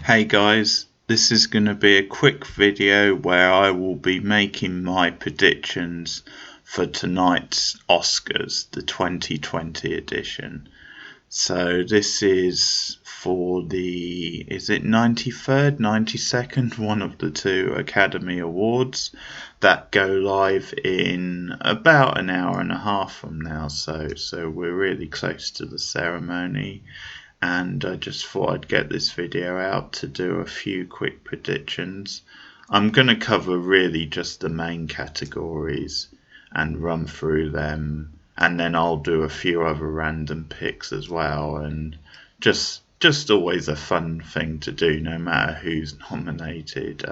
Hey guys, this is going to be a quick video where I will be making my predictions for tonight's Oscars, the 2020 edition. So this is for is it 93rd, 92nd, one of the two Academy Awards that go live in about an hour and a half from now. So we're really close to the ceremony. And I just thought I'd get this video out to do a few quick predictions. I'm going to cover really just the main categories and run through them, and then I'll do a few other random picks as well, and just always a fun thing to do no matter who's nominated,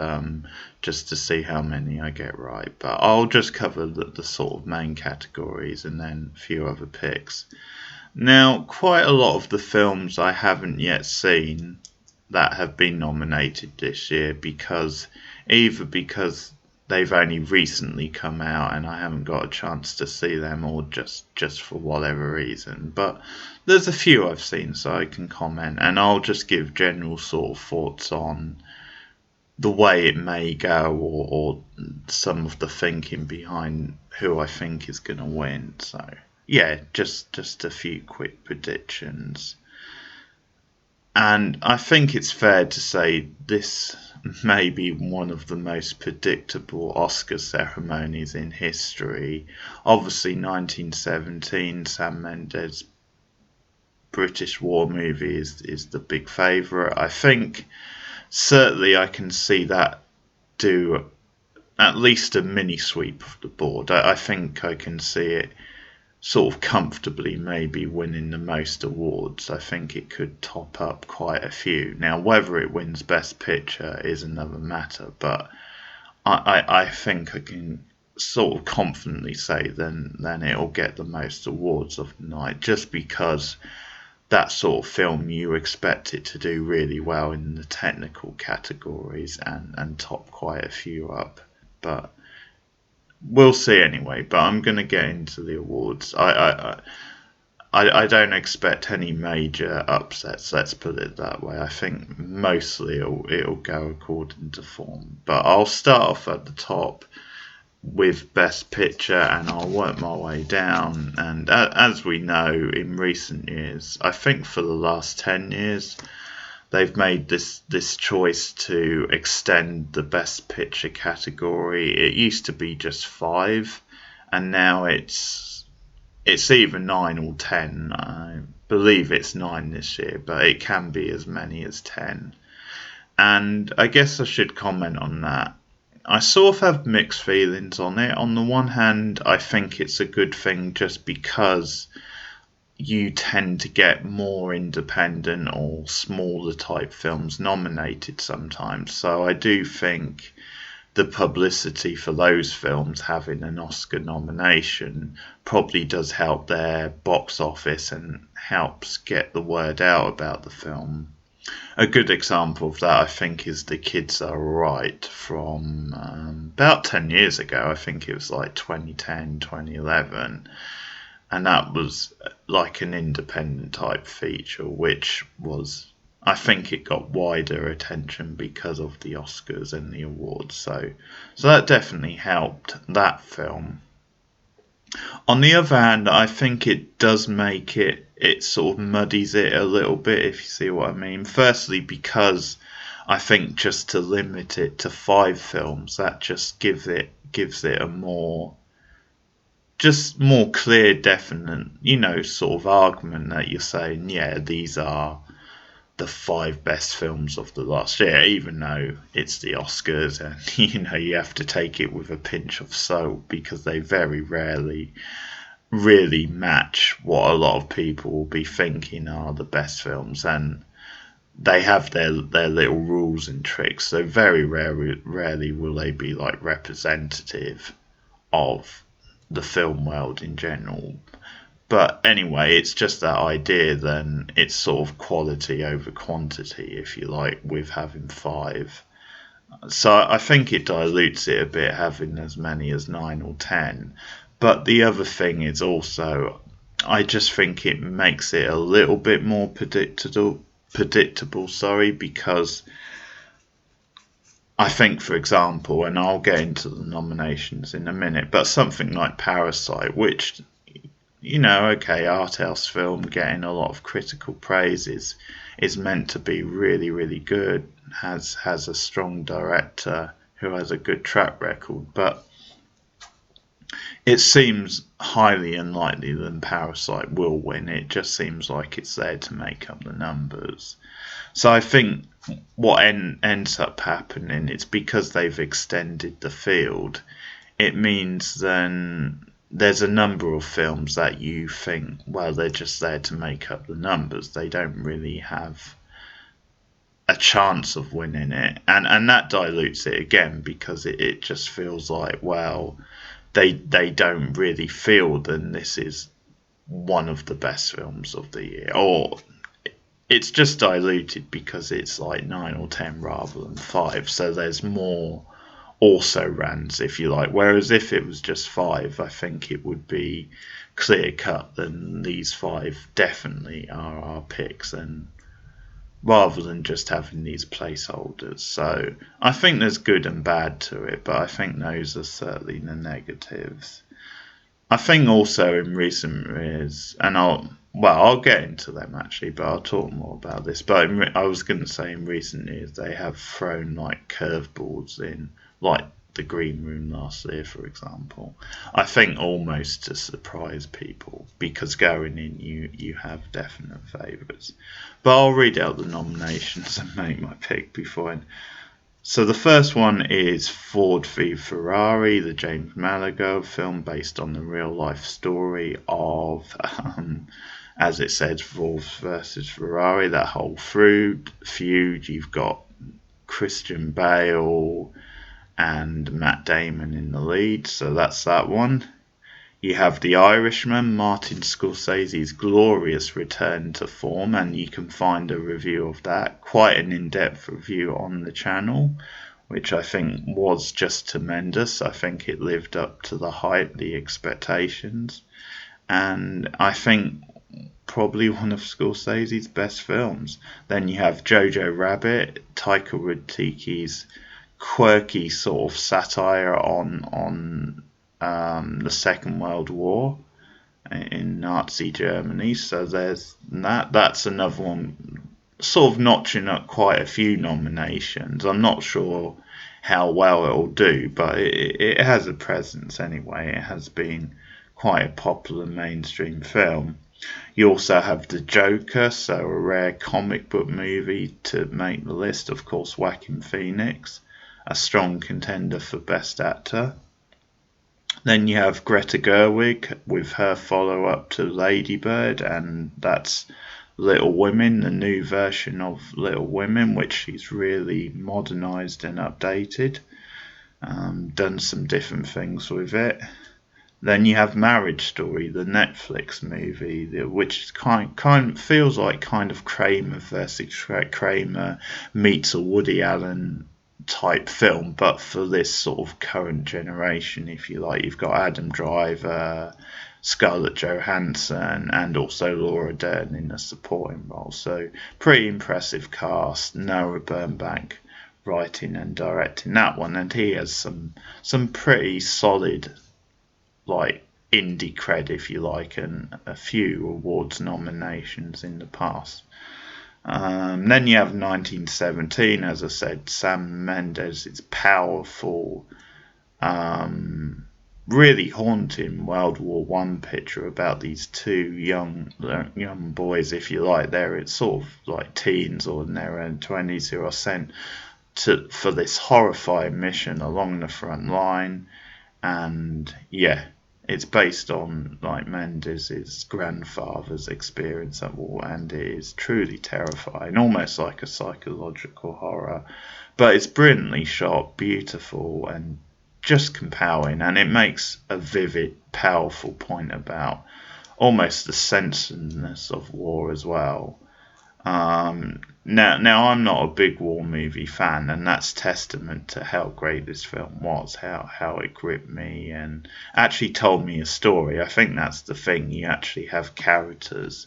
just to see how many I get right. But I'll just cover the sort of main categories and then a few other picks. Now, quite a lot of the films I haven't yet seen that have been nominated this year because they've only recently come out and I haven't got a chance to see them, or just for whatever reason. But there's a few I've seen, so I can comment, and I'll just give general sort of thoughts on the way it may go, or some of the thinking behind who I think is going to win. So yeah, just a few quick predictions. And I think it's fair to say this may be one of the most predictable Oscar ceremonies in history. Obviously 1917, Sam Mendes' British war movie is the big favourite. I think certainly I can see that do at least a mini sweep of the board. I think I can see it sort of comfortably maybe winning the most awards. I think it could top up quite a few. Now, whether it wins Best Picture is another matter, but I think I can sort of confidently say then it'll get the most awards of the night, just because that sort of film you expect it to do really well in the technical categories and top quite a few up. But we'll see anyway. But I'm going to get into the awards. I don't expect any major upsets. Let's put it that way. I think mostly it'll go according to form. But I'll start off at the top with Best Picture, and I'll work my way down. And as we know, in recent years, I think for the last 10 years, they've made this choice to extend the Best Picture category. It used to be just 5, and now it's either 9 or 10. I believe it's 9 this year, but it can be as many as 10. And I guess I should comment on that. I sort of have mixed feelings on it. On the one hand, I think it's a good thing just because you tend to get more independent or smaller type films nominated sometimes. So I do think the publicity for those films having an Oscar nomination probably does help their box office and helps get the word out about the film. A good example of that, I think, is The Kids Are Right from about 10 years ago. I think it was like 2010, 2011. And that was like an independent type feature, which was, I think it got wider attention because of the Oscars and the awards. So that definitely helped that film. On the other hand, I think it does make it sort of muddies it a little bit, if you see what I mean. Firstly, because I think just to limit it to 5 films, that just gives it a more clear, definite, sort of argument that you're saying, yeah, these are the 5 best films of the last year, even though it's the Oscars and you have to take it with a pinch of salt because they very rarely really match what a lot of people will be thinking are the best films, and they have their little rules and tricks, so very rarely will they be like representative of the film world in general. But anyway, it's just that idea, then it's sort of quality over quantity, if you like, with having 5. So I think it dilutes it a bit having as many as 9 or 10. But the other thing is also, I just think it makes it a little bit more predictable. predictable, because I think, for example, and I'll get into the nominations in a minute, but something like Parasite, which, okay, art house film getting a lot of critical praise, is meant to be really, really good, has a strong director who has a good track record, but it seems highly unlikely that Parasite will win. It just seems like it's there to make up the numbers. So I think what ends up happening is, because they've extended the field, it means then there's a number of films that you think, well, they're just there to make up the numbers. They don't really have a chance of winning it. And that dilutes it again, because it just feels like, well, they don't really feel that this is one of the best films of the year. Or it's just diluted because it's like 9 or 10 rather than 5. So there's more also rans, if you like. Whereas if it was just 5, I think it would be clear cut than these 5 definitely are our picks, and rather than just having these placeholders. So I think there's good and bad to it, but I think those are certainly the negatives. I think also in recent years, and I'll get into them actually, but I'll talk more about this. But I was going to say, in recent years, they have thrown like curveballs in, like the Green Room last year, for example. I think almost to surprise people, because going in you have definite favourites. But I'll read out the nominations and make my pick before. So the first one is Ford v Ferrari, the James Mangold film based on the real life story of, as it says, Ford versus Ferrari, that whole feud. You've got Christian Bale and Matt Damon in the lead, so that's that one. You have The Irishman, Martin Scorsese's glorious return to form, and you can find a review of that, quite an in-depth review on the channel, which I think was just tremendous. I think it lived up to the hype, the expectations, and I think probably one of Scorsese's best films. Then you have Jojo Rabbit, Taika Waititi's quirky sort of satire on the Second World War in Nazi Germany. So there's that. That's another one, sort of notching up quite a few nominations. I'm not sure how well it'll do, but it has a presence anyway. It has been quite a popular mainstream film. You also have The Joker, so a rare comic book movie to make the list. Of course, Joaquin Phoenix, a strong contender for Best Actor. Then you have Greta Gerwig with her follow-up to Lady Bird, and that's Little Women, the new version of Little Women, which she's really modernised and updated. Done some different things with it. Then you have Marriage Story, the Netflix movie, which kind feels like kind of Kramer versus Kramer meets a Woody Allen type film, but for this sort of current generation, if you like. You've got Adam Driver, Scarlett Johansson, and also Laura Dern in a supporting role. So pretty impressive cast. Noah Baumbach writing and directing that one, and he has some pretty solid, like, indie cred, if you like, and a few awards nominations in the past. Then you have 1917, as I said, Sam Mendes. It's powerful, really haunting World War One picture about these two young boys, if you like. It's sort of like teens or in their own 20s who are sent for this horrifying mission along the front line, and yeah. It's based on like Mendes' grandfather's experience at war, and it is truly terrifying, almost like a psychological horror. But it's brilliantly shot, beautiful, and just compelling, and it makes a vivid, powerful point about almost the senselessness of war as well. Now I'm not a big war movie fan, and that's testament to how great this film was, how it gripped me and actually told me a story. I think that's the thing. You actually have characters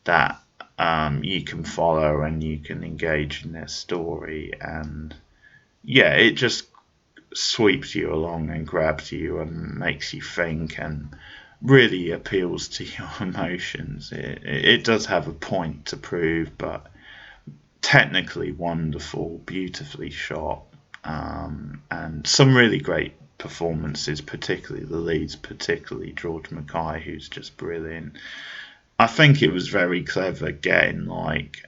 that you can follow and you can engage in their story, and yeah, it just sweeps you along and grabs you and makes you think and really appeals to your emotions. It does have a point to prove, but technically wonderful, beautifully shot, and some really great performances, particularly the leads, particularly George Mackay, who's just brilliant. I think it was very clever getting like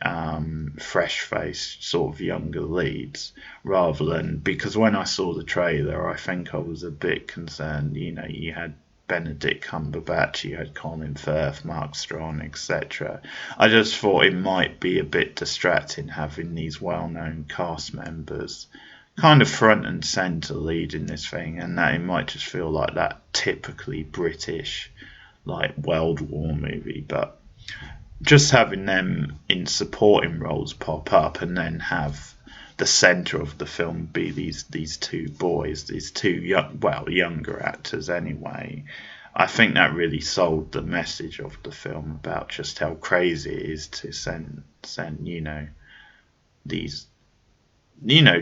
fresh-faced sort of younger leads rather than, because when I saw the trailer, I think I was a bit concerned. You know, you had Benedict Cumberbatch, you had Colin Firth, Mark Strong, etc. I just thought it might be a bit distracting having these well-known cast members kind of front and centre leading this thing, and that it might just feel like that typically British like World War movie, but just having them in supporting roles pop up and then have the centre of the film be these two boys, these two younger actors anyway. I think that really sold the message of the film about just how crazy it is to send these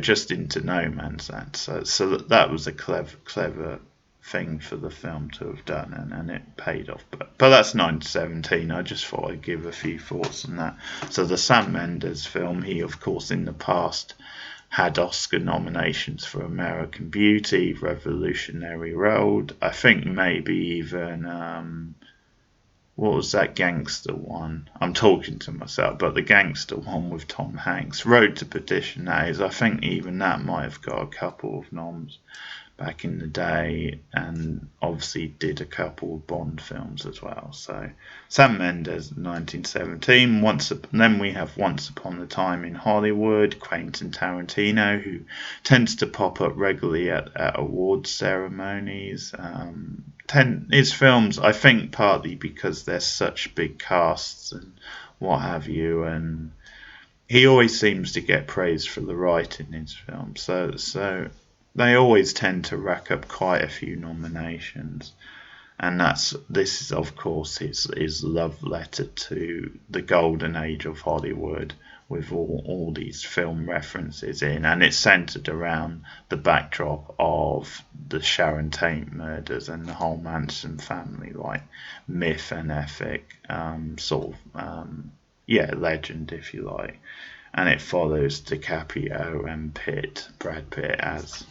just into no man's land. So that was a clever thing for the film to have done, and it paid off. But that's 1917. I just thought I'd give a few thoughts on that. So the Sam Mendes film, he of course in the past had Oscar nominations for American Beauty, Revolutionary Road. I think maybe even what was that gangster one? I'm talking to myself, but the gangster one with Tom Hanks, Road to Perdition, that is. I think even that might have got a couple of noms back in the day, and obviously did a couple of Bond films as well. So Sam Mendes, 1917. Then we have Once Upon a Time in Hollywood, Quentin Tarantino, who tends to pop up regularly at awards ceremonies. His films, I think, partly because they're such big casts and what have you, and he always seems to get praised for the writing in his films. So they always tend to rack up quite a few nominations, and this is of course his love letter to the golden age of Hollywood, with all these film references in, and it's centered around the backdrop of the Sharon Tate murders and the whole Manson family, like myth and epic, legend, if you like. And it follows DiCaprio and Brad Pitt, as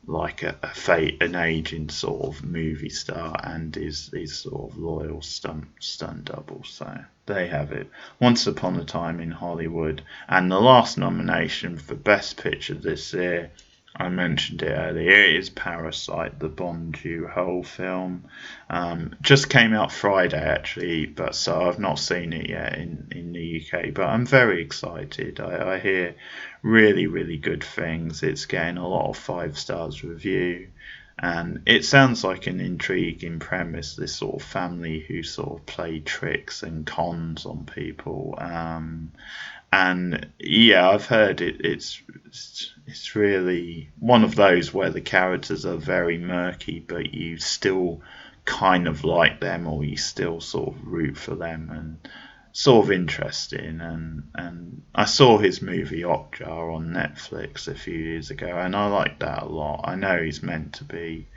like an aging sort of movie star, and his sort of loyal stunt double. So there you have it. Once Upon a Time in Hollywood. And the last nomination for Best Picture this year, I mentioned it earlier, it is Parasite, the Bong Joon-ho film. Just came out Friday actually, but so I've not seen it yet in the UK, but I'm very excited. I hear really, really good things. It's getting a lot of 5 stars review, and it sounds like an intriguing premise, this sort of family who sort of play tricks and cons on people. And yeah, I've heard it's really one of those where the characters are very murky, but you still kind of like them, or you still sort of root for them, and sort of interesting. And I saw his movie Okja on Netflix a few years ago, and I liked that a lot. I know he's meant to be.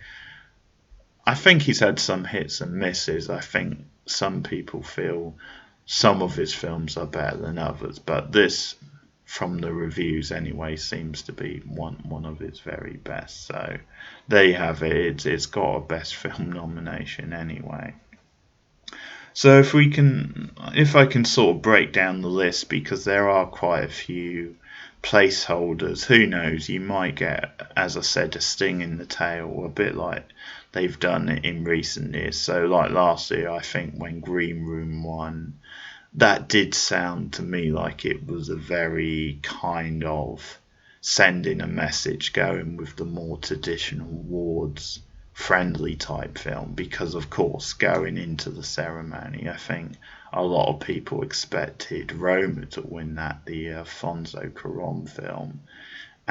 I think he's had some hits and misses. I think some people feel some of his films are better than others, but this, from the reviews anyway, seems to be one of his very best. So there you have it. It's got a Best Film nomination anyway. So if I can sort of break down the list, because there are quite a few placeholders. Who knows? You might get, as I said, a sting in the tail, a bit like they've done it in recent years. So like last year, I think when Green Room won, that did sound to me like it was a very kind of sending a message, going with the more traditional awards friendly type film, because of course going into the ceremony, I think a lot of people expected Roma to win that, the Alfonso Cuarón film,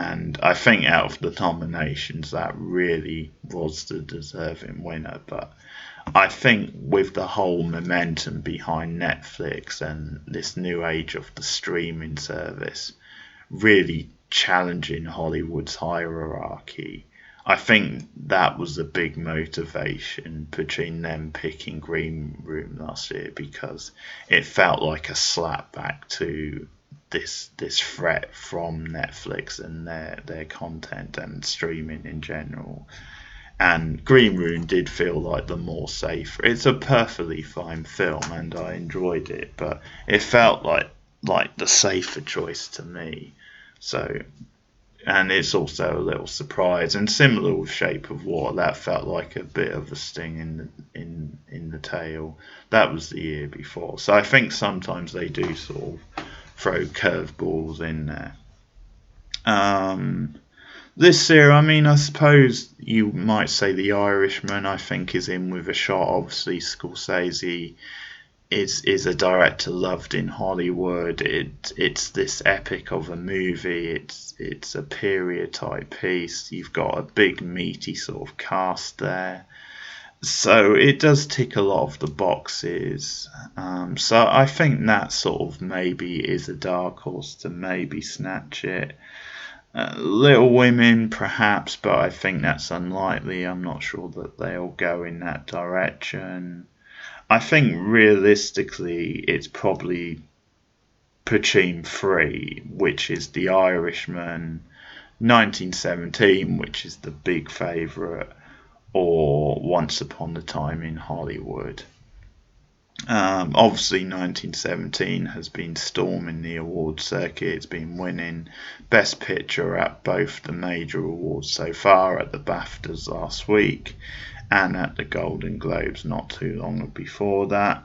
And I think out of the nominations, that really was the deserving winner. But I think with the whole momentum behind Netflix and this new age of the streaming service really challenging Hollywood's hierarchy, I think that was a big motivation between them picking Green Room last year, because it felt like a slap back to this threat from Netflix and their content and streaming in general. And Green Room did feel like the more safer. It's a perfectly fine film and I enjoyed it, but it felt like the safer choice to me. So, and it's also a little surprise, and similar with Shape of Water, that felt like a bit of a sting in the tail. That was the year before, so I think sometimes they do sort of throw curveballs in there. This year, I mean, I suppose you might say The Irishman, I think, is in with a shot. Obviously, Scorsese is a director loved in Hollywood. It's this epic of a movie. It's a period type piece. You've got a big meaty sort of cast there, so it does tick a lot of the boxes. So I think that sort of maybe is a dark horse to maybe snatch it. Little Women, perhaps, but I think that's unlikely. I'm not sure that they'll go in that direction. I think realistically, it's probably between three, which is The Irishman, 1917, which is the big favourite, or Once Upon a Time in Hollywood. Obviously, 1917 has been storming the award circuit. It's been winning Best Picture at both the major awards so far, at the BAFTAs last week and at the Golden Globes not too long before that.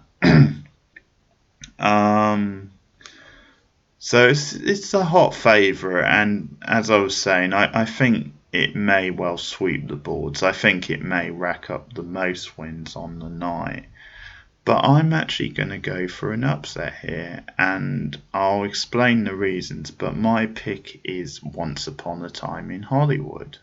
So it's a hot favourite, and as I was saying, I think it may well sweep the boards. I think it may rack up the most wins on the night. But I'm actually going to go for an upset here, and I'll explain the reasons. But my pick is Once Upon a Time in Hollywood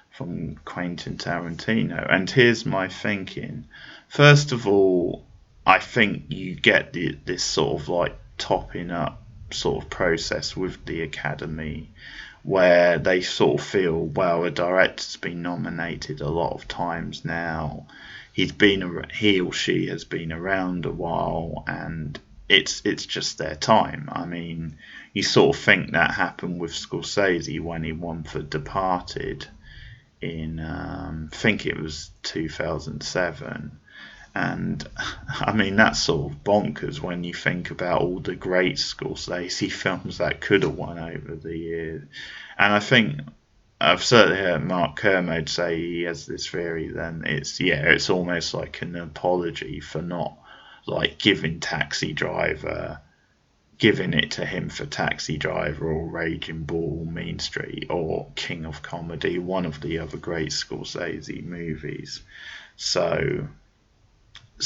from Quentin Tarantino. And here's my thinking. First of all, I think you get this sort of like topping up sort of process with the Academy, where they sort of feel, well, a director's been nominated a lot of times now. He or she has been around a while, and it's just their time. I mean, you sort of think that happened with Scorsese when he won for Departed in I think it was 2007. And I mean, that's sort of bonkers when you think about all the great Scorsese films that could have won over the years. And I think I've certainly heard Mark Kermode say he has this theory. Then it's almost like an apology for not like giving it to him for Taxi Driver or Raging Bull, Mean Street, or King of Comedy, one of the other great Scorsese movies. So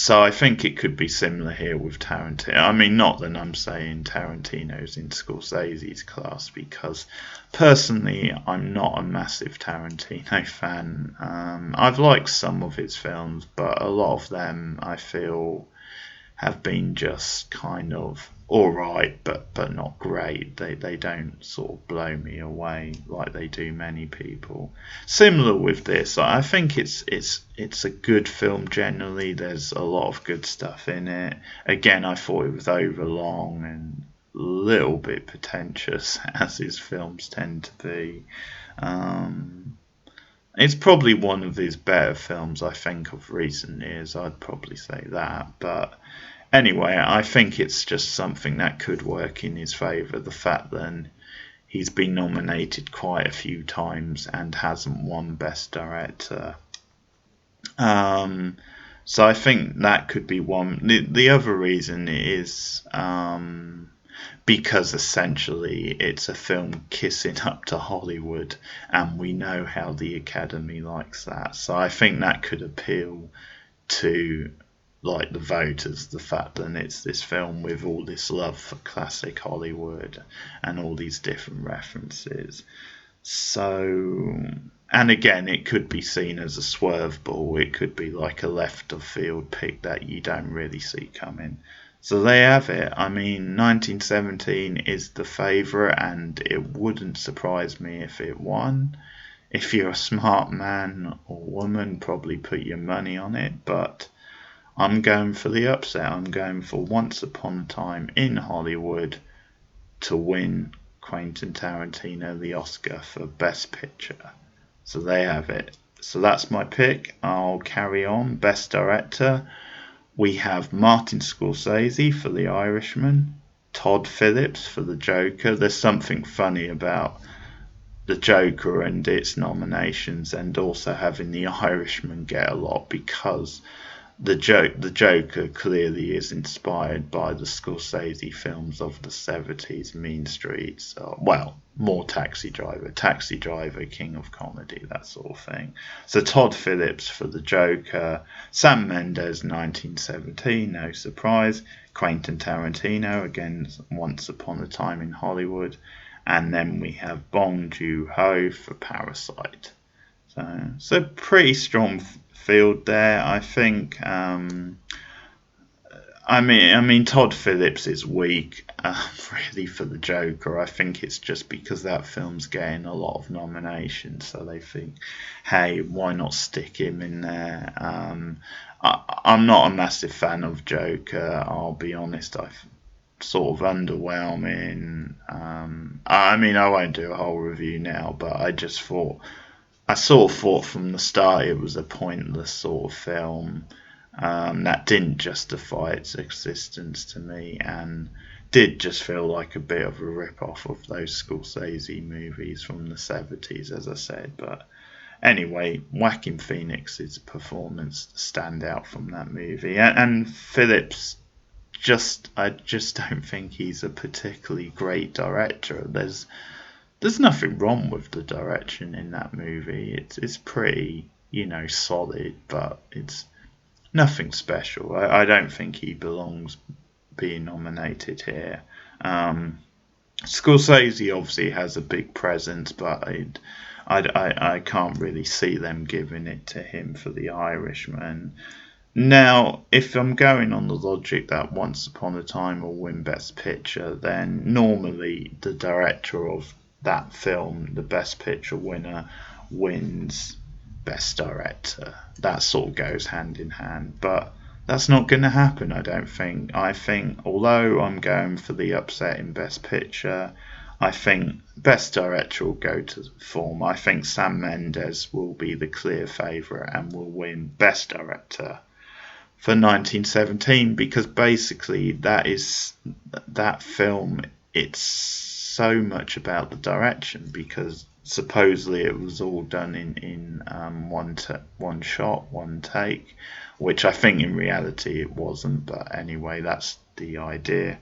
I think it could be similar here with Tarantino. I mean, not that I'm saying Tarantino's in Scorsese's class, because personally I'm not a massive Tarantino fan. I've liked some of his films, but a lot of them I feel have been just kind of alright, but not great. They don't sort of blow me away like they do many people. Similar with this, I think it's a good film generally. There's a lot of good stuff in it. Again, I thought it was overlong and a little bit pretentious, as his films tend to be. It's probably one of his better films, I think, of recent years. I'd probably say that. But anyway, I think it's just something that could work in his favour. The fact that he's been nominated quite a few times and hasn't won Best Director. So I think that could be one. The other reason is because essentially it's a film kissing up to Hollywood, and we know how the Academy likes that. So I think that could appeal to like the voters, the fact that it's this film with all this love for classic Hollywood and all these different references. So, and again, it could be seen as a swerve ball. It could be like a left of field pick that you don't really see coming. So they have it. I mean, 1917 is the favourite, and it wouldn't surprise me if it won. If you're a smart man or woman, probably put your money on it. But I'm going for the upset. I'm going for Once Upon a Time in Hollywood to win Quentin Tarantino the Oscar for Best Picture. So they have it. So that's my pick. I'll carry on. Best Director. We have Martin Scorsese for The Irishman, Todd Phillips for The Joker. There's something funny about The Joker and its nominations, and also having The Irishman get a lot, because the Joker clearly is inspired by the Scorsese films of the 70s, Mean Streets, more Taxi Driver, King of Comedy, that sort of thing. So Todd Phillips for the Joker, Sam Mendes, 1917, no surprise, Quentin Tarantino, again, Once Upon a Time in Hollywood, and then we have Bong Joon-ho for Parasite. So pretty strong field there, I think. I mean, Todd Phillips is weak, really, for the Joker. I think it's just because that film's getting a lot of nominations, so they think, hey, why not stick him in there? I'm not a massive fan of Joker, I'll be honest. I sort of underwhelming. I mean, I won't do a whole review now, but I sort of thought from the start it was a pointless sort of film that didn't justify its existence to me, and did just feel like a bit of a rip-off of those Scorsese movies from the 70s, as I said. But anyway, Joaquin Phoenix's performance stand out from that movie, and Phillips, I just don't think he's a particularly great director. There's nothing wrong with the direction in that movie. It's pretty, solid, but it's nothing special. I don't think he belongs being nominated here. Scorsese obviously has a big presence, but I can't really see them giving it to him for The Irishman. Now, if I'm going on the logic that Once Upon a Time will win Best Picture, then normally the director of that film, the Best Picture winner, wins Best Director. That sort of goes hand in hand, but that's not going to happen, I don't think. I think, although I'm going for the upset in Best Picture, I think Best Director will go to form. I think Sam Mendes will be the clear favourite and will win Best Director for 1917, because basically that film, it's so much about the direction, because supposedly it was all done in one shot, one take, which I think in reality it wasn't, but anyway, that's the idea.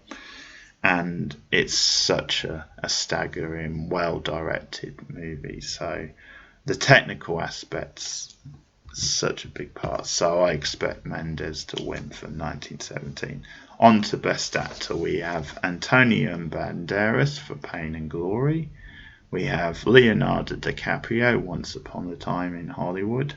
And it's such a staggering, well-directed movie, so the technical aspects such a big part. So I expect Mendes to win for 1917. On to Best Actor, we have Antonio Banderas for Pain and Glory. We have Leonardo DiCaprio, Once Upon a Time in Hollywood.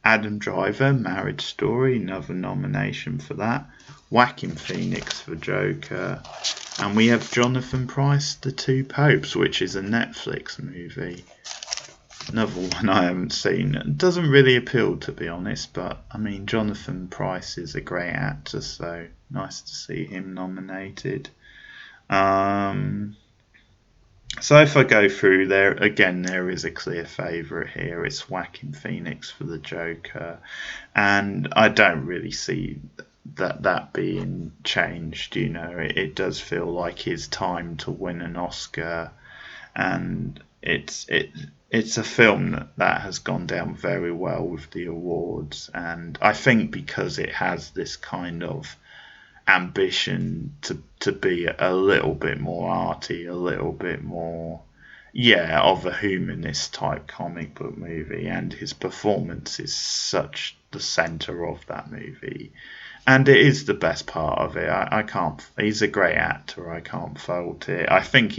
Adam Driver, Marriage Story, another nomination for that. Joaquin Phoenix for Joker. And we have Jonathan Pryce, The Two Popes, which is a Netflix movie. Another one I haven't seen. It doesn't really appeal, to be honest, but I mean, Jonathan Pryce is a great actor, so nice to see him nominated. So if I go through there, again, there is a clear favourite here. It's Joaquin Phoenix for the Joker, and I don't really see that being changed. It does feel like his time to win an Oscar, and it's a film that has gone down very well with the awards, and I think because it has this kind of ambition to be a little bit more arty, a little bit more of a humanist type comic book movie, and his performance is such the center of that movie, and it is the best part of it. I can't, he's a great actor, I can't fault it. I think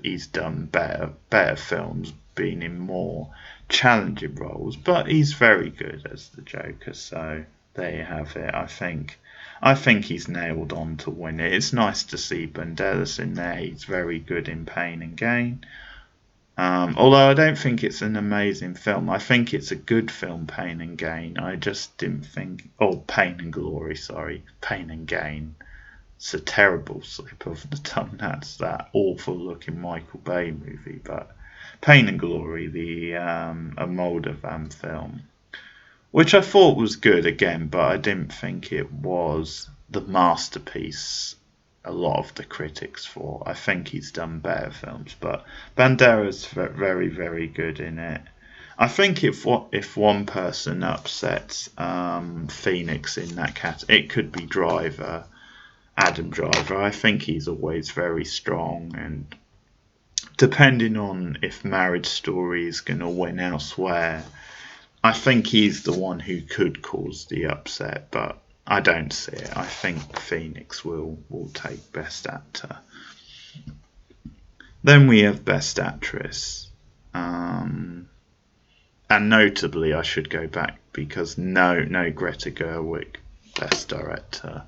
he's done better films, been in more challenging roles, but he's very good as the Joker. So there you have it. I think he's nailed on to win it. It's nice to see Banderas in there. He's very good in Pain and Gain. Although I don't think it's an amazing film. I think it's a good film, Pain and Gain. I just didn't think... Oh, Pain and Glory, sorry. Pain and Gain. It's a terrible slip of the tongue. That's that awful looking Michael Bay movie. But Pain and Glory, the Moldovan film, which I thought was good again, but I didn't think it was the masterpiece a lot of the critics thought. I think he's done better films, but Banderas very, very good in it. I think if one person upsets Phoenix in that category, it could be Driver, Adam Driver. I think he's always very strong, and depending on if Marriage Story is going to win elsewhere, I think he's the one who could cause the upset, but I don't see it. I think Phoenix will take Best Actor. Then we have Best Actress. And notably, I should go back because no Greta Gerwig Best Director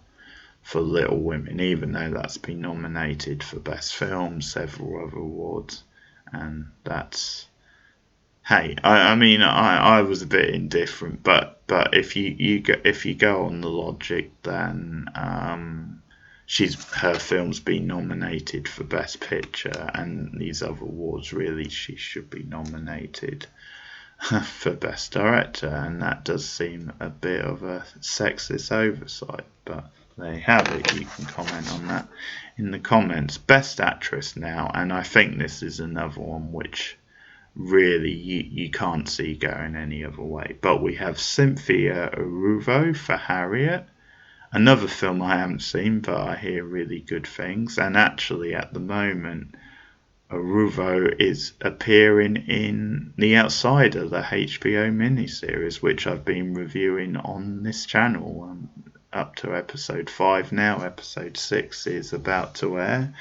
for Little Women, even though that's been nominated for Best Film, several other awards. And that's... Hey, I mean, I was a bit indifferent, but if you go on the logic, then her film's been nominated for Best Picture, and these other awards, really she should be nominated for Best Director, and that does seem a bit of a sexist oversight, but there you have it. You can comment on that in the comments. Best Actress now, and I think this is another one which really you can't see going any other way. But we have Cynthia Erivo for Harriet, another film I haven't seen, but I hear really good things. And actually, at the moment, Erivo is appearing in The Outsider, the HBO miniseries, which I've been reviewing on this channel. Up to episode 5 now. Episode 6 is about to air,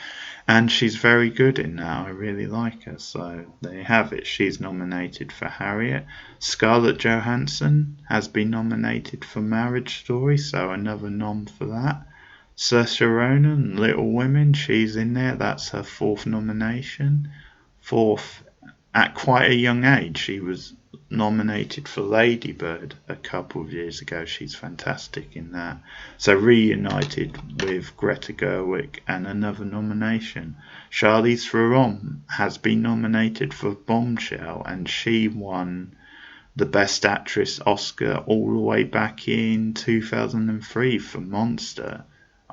and she's very good in that. I really like her. So there you have it. She's nominated for Harriet. Scarlett Johansson has been nominated for Marriage Story, so another nom for that. Saoirse Ronan, Little Women, she's in there. That's her 4th nomination. 4th at quite a young age. She was nominated for Lady Bird a couple of years ago. She's fantastic in that. So reunited with Greta Gerwig and another nomination. Charlize Theron has been nominated for Bombshell, and she won the Best Actress Oscar all the way back in 2003 for Monster.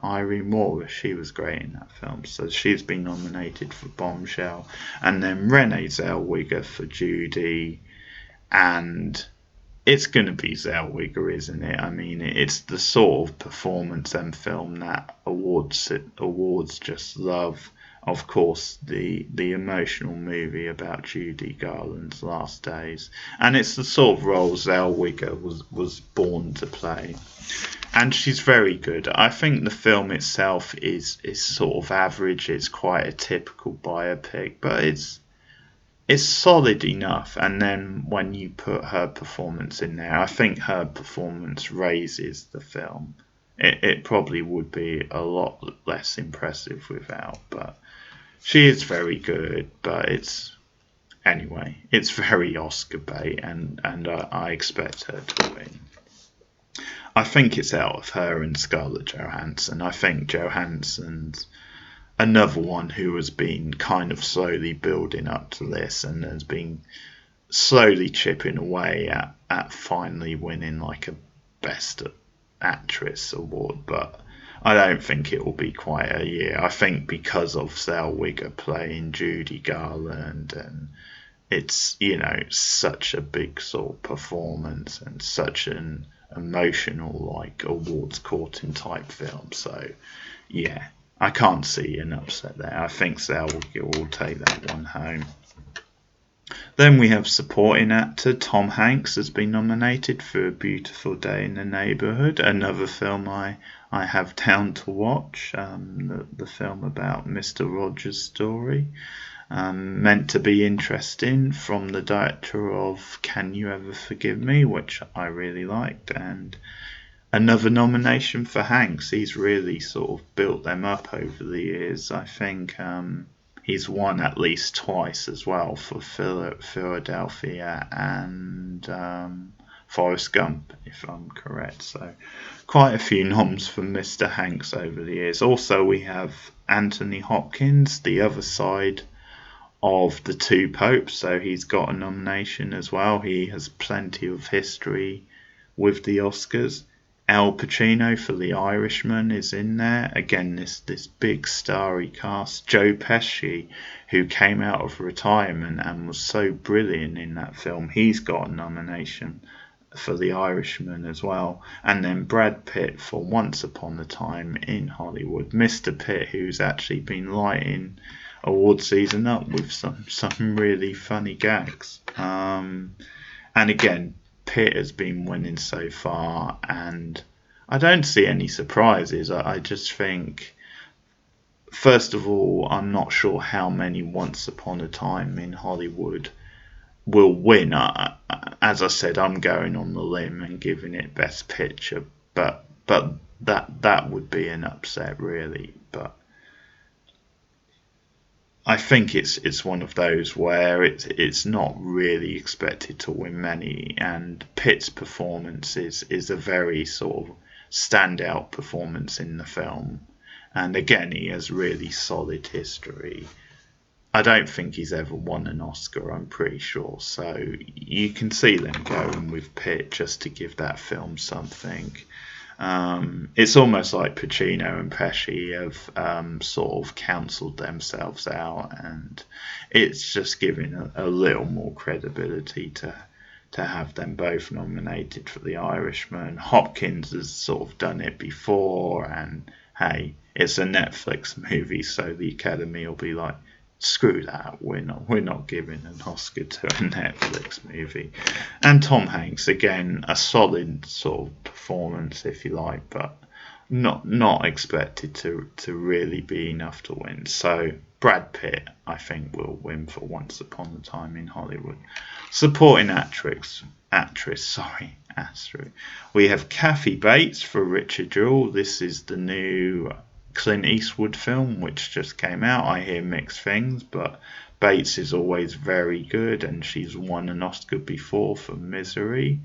Irene Moore, she was great in that film, so she's been nominated for Bombshell. And then Renee Zellweger for Judy, and it's going to be Zellweger, isn't it? I mean, it's the sort of performance and film that awards just love. Of course, the emotional movie about Judy Garland's last days, and it's the sort of role Zellweger was born to play. And she's very good. I think the film itself is sort of average. It's quite a typical biopic, but it's solid enough. And then when you put her performance in there, I think her performance raises the film. It probably would be a lot less impressive without, but she is very good. But it's very Oscar bait, and I expect her to win. I think it's out of her and Scarlett Johansson. I think Johansson's another one who has been kind of slowly building up to this and has been slowly chipping away at finally winning like a Best Actress award. But I don't think it will be quite a year. I think because of Zellweger playing Judy Garland, and it's, such a big sort of performance and such an emotional, like, awards courting type film. So yeah, I can't see an upset there. I think Zellweger will take that one home. Then we have supporting actor. Tom Hanks has been nominated for A Beautiful Day in the Neighborhood, another film I have down to watch, the film about Mr. Rogers' story. Meant to be interesting, from the director of Can You Ever Forgive Me, which I really liked, and another nomination for Hanks. He's really sort of built them up over the years. I think he's won at least twice as well for Philadelphia and Forrest Gump, if I'm correct. So quite a few noms for Mr. Hanks over the years. Also, we have Anthony Hopkins, the other side of the two popes, so he's got a nomination as well. He has plenty of history with the Oscars. Al Pacino for The Irishman is in there. Again, this big starry cast. Joe Pesci, who came out of retirement and was so brilliant in that film, he's got a nomination for The Irishman as well. And then Brad Pitt for Once Upon a Time in Hollywood. Mr. Pitt, who's actually been lighting award season up with some really funny gags. And again, Pitt has been winning so far, and I don't see any surprises. I just think, first of all, I'm not sure how many Once Upon a Time in Hollywood will win. As I said, I'm going on the limb and giving it Best Picture, but that would be an upset, really. But I think it's one of those where it's not really expected to win many, and Pitt's performance is a very sort of standout performance in the film, and again, he has really solid history. I don't think he's ever won an Oscar, I'm pretty sure, so you can see them going with Pitt just to give that film something. It's almost like Pacino and Pesci have sort of cancelled themselves out, and it's just giving a little more credibility to have them both nominated for The Irishman. Hopkins has sort of done it before, and hey, it's a Netflix movie, so the Academy will be like, screw that, we're not giving an Oscar to a Netflix movie. And Tom Hanks, again, a solid sort of performance, if you like, but not expected to really be enough to win. So Brad Pitt, I think, will win for Once Upon a Time in Hollywood. Supporting actress. We have Kathy Bates for Richard Jewell. This is the new Clint Eastwood film which just came out. I hear mixed things, but Bates is always very good, and she's won an Oscar before for Misery.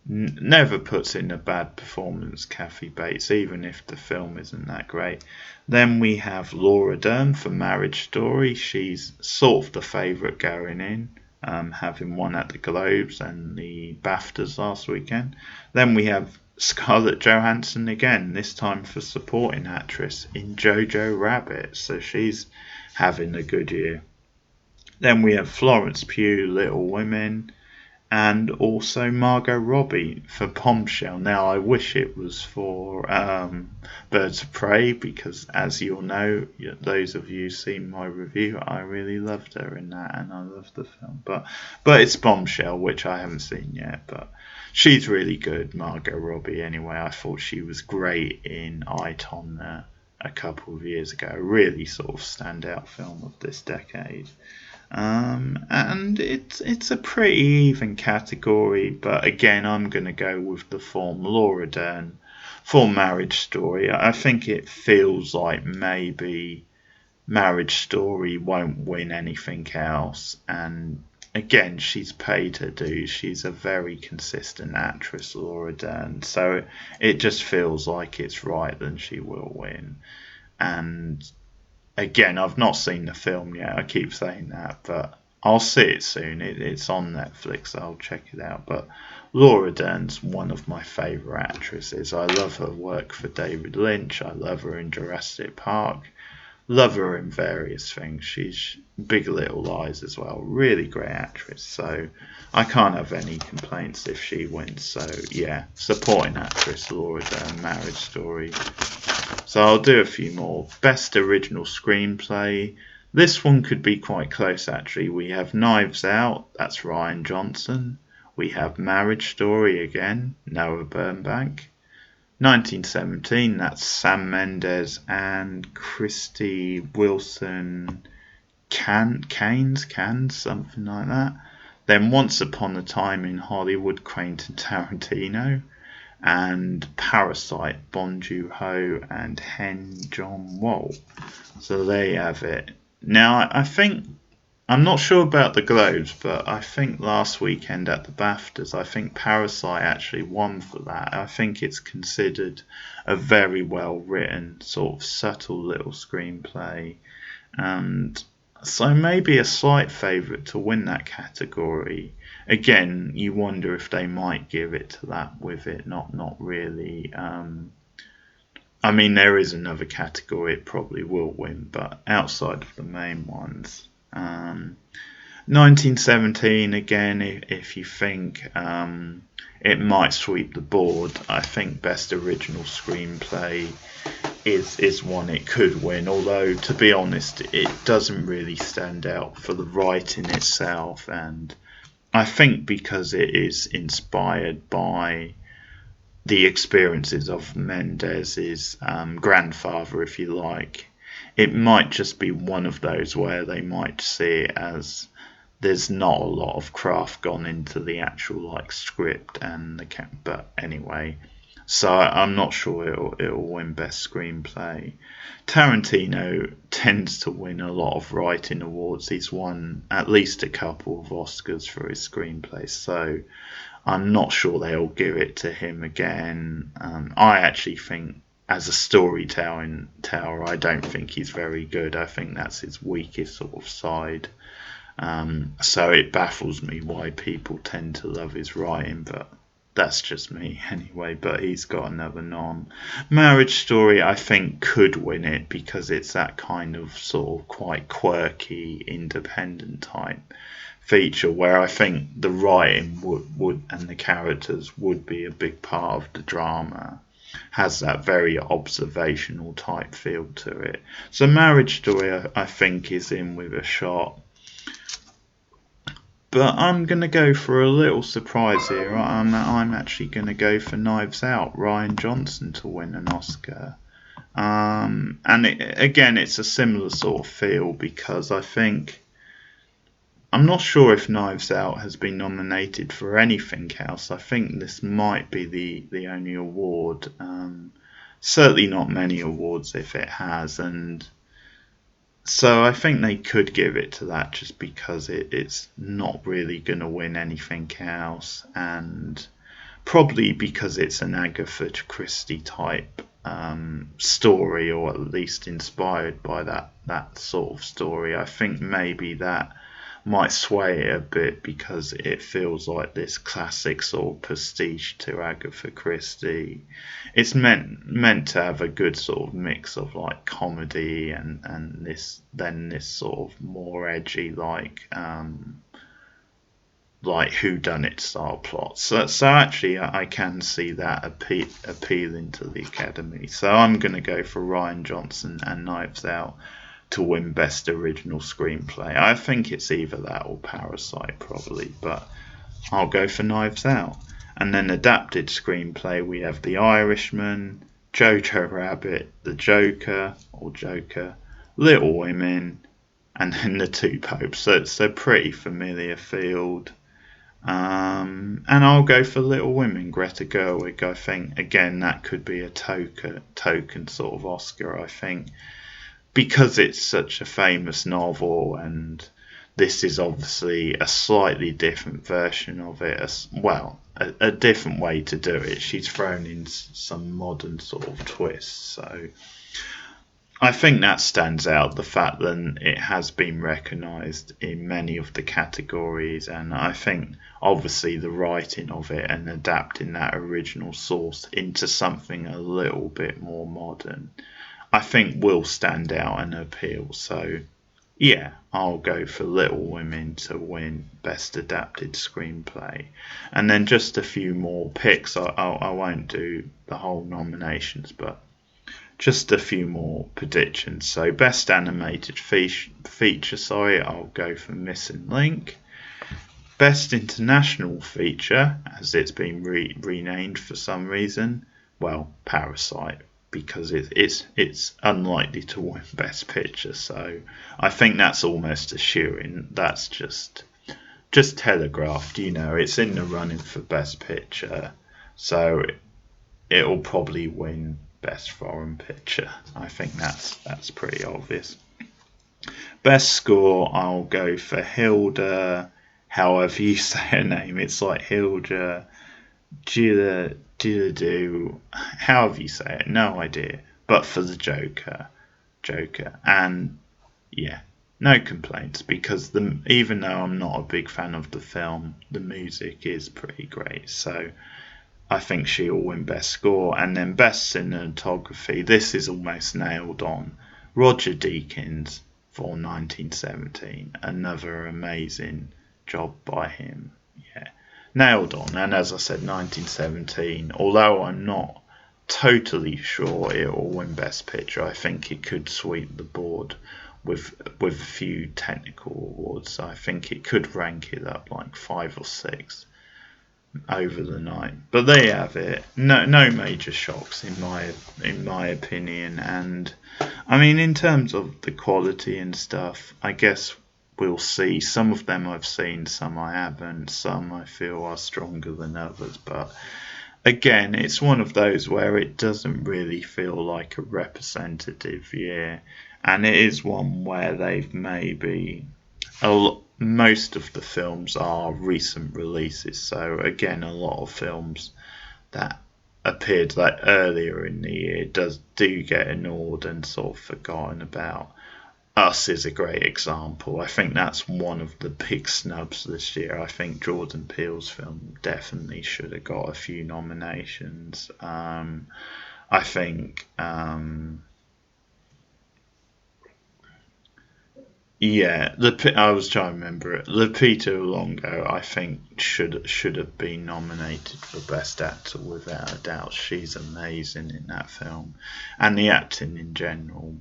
Never puts in a bad performance, Kathy Bates, even if the film isn't that great. Then we have Laura Dern for Marriage Story. She's sort of the favourite going in, having won at the Globes and the BAFTAs last weekend. Then we have Scarlett Johansson again, this time for supporting actress in Jojo Rabbit, so she's having a good year. Then we have Florence Pugh, Little Women, and also Margot Robbie for Bombshell. Now, I wish it was for Birds of Prey, because as you'll know, those of you seen my review, I really loved her in that, and I loved the film. But it's Bombshell, which I haven't seen yet, but she's really good, Margot Robbie. Anyway, I thought she was great in I, Tonya a couple of years ago. A really sort of standout film of this decade. And it's a pretty even category, but again, I'm going to go with the form Laura Dern for Marriage Story. I think it feels like maybe Marriage Story won't win anything else, and again, she's paid her dues. She's a very consistent actress, Laura Dern, so it just feels like it's right that she will win. And again, I've not seen the film yet. I keep saying that, but I'll see it soon. It's on Netflix. I'll check it out. But Laura Dern's one of my favourite actresses. I love her work for David Lynch. I love her in Jurassic Park. Love her in various things. She's Big Little Lies as well. Really great actress. So I can't have any complaints if she wins. So yeah, supporting actress Laura Dern, Marriage Story. So I'll do a few more. Best Original Screenplay. This one could be quite close, actually. We have Knives Out. That's Rian Johnson. We have Marriage Story again, Noah Baumbach. 1917, that's Sam Mendes and Krysty Wilson Cannes, something like that. Then Once Upon a Time in Hollywood, Quentin Tarantino, and Parasite, Bong Joon-ho and Hen Jong-woo. So there you have it. Now, I think, I'm not sure about the Globes, but I think last weekend at the BAFTAs, I think Parasite actually won for that. I think it's considered a very well written, sort of subtle little screenplay. And so maybe a slight favourite to win that category. Again, you wonder if they might give it to that with it. Not really. I mean, there is another category it probably will win, but outside of the main ones. 1917, again, if you think it might sweep the board, I think Best Original Screenplay is one it could win, although to be honest it doesn't really stand out for the writing itself, and I think because it is inspired by the experiences of Mendes's grandfather, if you like, it might just be one of those where they might see it as there's not a lot of craft gone into the actual like script and the but anyway. So I'm not sure it'll win Best Screenplay. Tarantino tends to win a lot of writing awards. He's won at least a couple of Oscars for his screenplays, so I'm not sure they'll give it to him again. I actually think, as a storytelling teller, I don't think he's very good. I think that's his weakest sort of side. So it baffles me why people tend to love his writing, but that's just me anyway. But he's got another nom. Marriage Story, I think, could win it because it's that kind of sort of quite quirky, independent type feature where I think the writing would and the characters would be a big part of the drama. Has that very observational type feel to it. So Marriage Story, I think, is in with a shot. But I'm going to go for a little surprise here. I'm actually going to go for Knives Out, Rian Johnson to win an Oscar. And again, it's a similar sort of feel because I think, I'm not sure if Knives Out has been nominated for anything else. I think this might be the only award. Certainly not many awards if it has, and so I think they could give it to that just because it's not really going to win anything else, and probably because it's an Agatha Christie type story, or at least inspired by that sort of story. I think maybe that might sway it a bit because it feels like this classic sort of prestige to Agatha Christie. It's meant to have a good sort of mix of like comedy and this sort of more edgy like whodunit style plots. So actually I can see that appealing to the Academy. So I'm going to go for Rian Johnson and Knives Out to win Best Original Screenplay. I think it's either that or Parasite probably, but I'll go for Knives Out. And then adapted screenplay, we have The Irishman, Jojo Rabbit, The Joker, Little Women, and then The Two Popes. So it's a pretty familiar field. And I'll go for Little Women, Greta Gerwig. I think, again, that could be a token sort of Oscar, I think, because it's such a famous novel, and this is obviously a slightly different version of it, a different way to do it. She's thrown in some modern sort of twists, so I think that stands out, the fact that it has been recognised in many of the categories, and I think obviously the writing of it and adapting that original source into something a little bit more modern, I think will stand out and appeal. So yeah, I'll go for Little Women to win Best Adapted Screenplay. And then just a few more picks. I won't do the whole nominations, but just a few more predictions. So Best Animated Feature, I'll go for Missing Link. Best International Feature, as it's been renamed for some reason, well, Parasite. because it's unlikely to win Best Picture. So I think that's almost assuring. That's just telegraphed. It's in the running for Best Picture, so it'll probably win Best Foreign Picture. I think that's pretty obvious. Best Score, I'll go for Hilda. However you say her name, it's like Hilda Giladu. However you say it, no idea. But for the Joker, and yeah, no complaints, because even though I'm not a big fan of the film, the music is pretty great. So I think she'll win Best Score. And then Best Cinematography, this is almost nailed on. Roger Deakins for 1917. Another amazing job by him. Yeah, nailed on. And as I said, 1917, although I'm not totally sure it will win Best Picture, I think it could sweep the board with a few technical awards. So I think it could rank it up like 5 or 6 over the night. But there you have it. No major shocks in my opinion. And I mean, in terms of the quality and stuff, I guess we'll see. Some of them I've seen, some I haven't. Some I feel are stronger than others. But again, it's one of those where it doesn't really feel like a representative year, and it is one where they've maybe most of the films are recent releases. So again, a lot of films that appeared like earlier in the year do get ignored and sort of forgotten about. Us is a great example. I think that's one of the big snubs this year. I think Jordan Peele's film definitely should have got a few nominations. I think yeah, I was trying to remember it. Lupita Longo, I think should have been nominated for Best Actor without a doubt. She's amazing in that film, and the acting in general.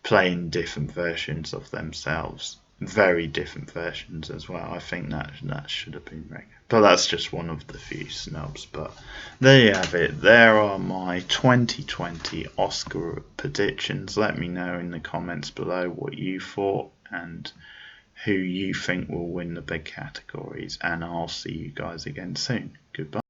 Playing different versions of themselves, very different versions as well. I think that should have been recognized. But that's just one of the few snubs. But there you have it. There are my 2020 Oscar predictions. Let me know in the comments below what you thought and who you think will win the big categories. And I'll see you guys again soon. Goodbye.